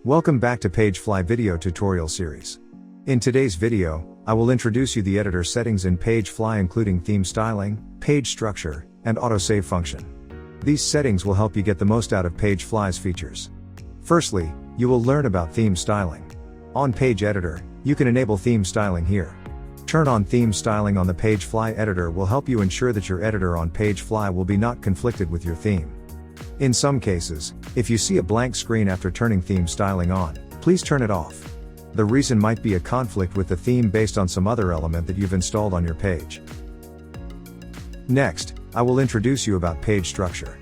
Welcome back to PageFly video tutorial series. In today's video, I will introduce you the editor settings in PageFly including theme styling, page structure, and AutoSave function. These settings will help you get the most out of PageFly's features. Firstly, you will learn about theme styling. On Page Editor, you can enable theme styling here. Turn on theme styling on the PageFly editor will help you ensure that your editor on PageFly will be not conflicted with your theme. In some cases, if you see a blank screen after turning theme styling on, please turn it off. The reason might be a conflict with the theme based on some other element that you've installed on your page. Next, I will introduce you about page structure.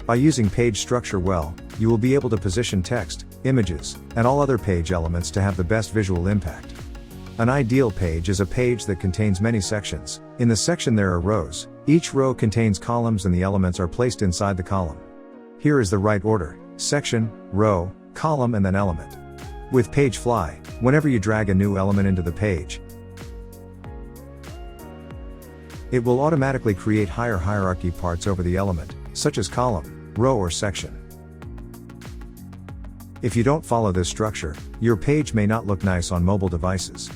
By using page structure well, you will be able to position text, images, and all other page elements to have the best visual impact. An ideal page is a page that contains many sections. In the section there are rows. Each row contains columns and the elements are placed inside the column. Here is the right order: section, row, column and then element. With PageFly, whenever you drag a new element into the page, it will automatically create higher hierarchy parts over the element, such as column, row or section. If you don't follow this structure, your page may not look nice on mobile devices.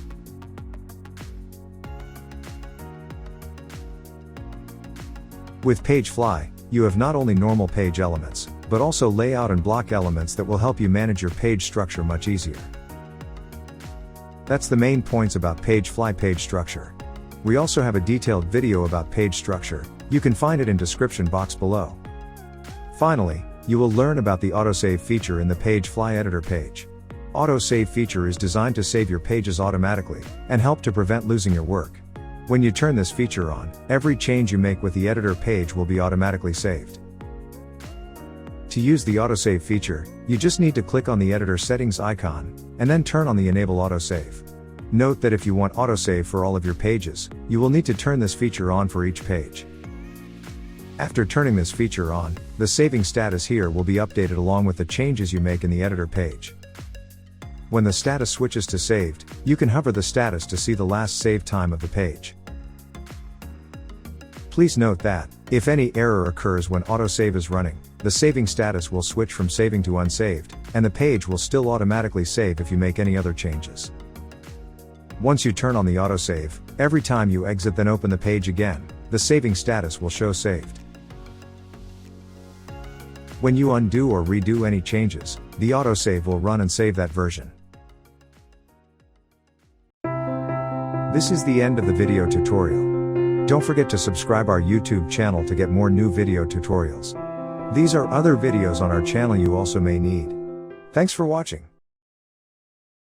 With PageFly, you have not only normal page elements, but also layout and block elements that will help you manage your page structure much easier. That's the main points about PageFly page structure. We also have a detailed video about page structure. You can find it in description box below. Finally, you will learn about the AutoSave feature in the PageFly editor page. AutoSave feature is designed to save your pages automatically and help to prevent losing your work. When you turn this feature on, every change you make with the editor page will be automatically saved. To use the AutoSave feature, you just need to click on the editor settings icon, and then turn on the Enable AutoSave. Note that if you want AutoSave for all of your pages, you will need to turn this feature on for each page. After turning this feature on, the saving status here will be updated along with the changes you make in the editor page. When the status switches to saved, you can hover the status to see the last save time of the page. Please note that, if any error occurs when AutoSave is running, the saving status will switch from saving to unsaved, and the page will still automatically save if you make any other changes. Once you turn on the AutoSave, every time you exit then open the page again, the saving status will show saved. When you undo or redo any changes, the AutoSave will run and save that version. This is the end of the video tutorial. Don't forget to subscribe our YouTube channel to get more new video tutorials. These are other videos on our channel you also may need. Thanks for watching.